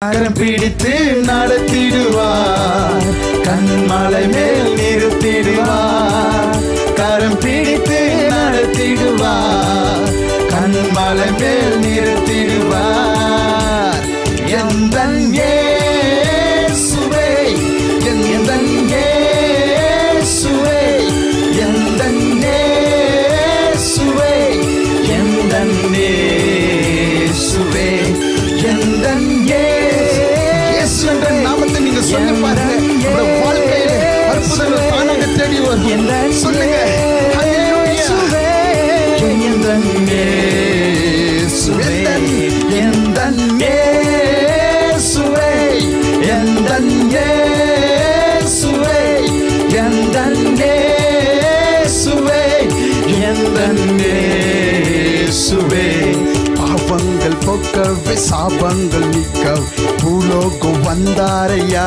கரம் பிடித்து நடத்திடுவார், கண்மலை மேல் நிறுத்திடுவார். கரம் பிடித்து நடத்திடுவார், கண்மலை மேல் நிறுத்திடுவார். எந்தன் இயேசுவே, எந்தன் இயேசுவே, எந்தன் இயேசுவே, எந்தன் இயேசுவே, எந்தன் இயேசு என்ற நாமத்தை நீங்க சொல்லி பாருங்க. உங்க வாழ்க்கையில அற்புதங்கள் தானாக தேடி வரும். சொல்லுங்க, ஹல்லேலூயா. எந்தன் இயேசுவே, எந்தன் இயேசுவே, எந்தன் இயேசுவே, எந்தன் இயேசுவே, எந்தன் இயேசுவே. பாவங்கள் போக்கவே சாபங்கள் நீக்க பூலோகம் வந்தாரையா.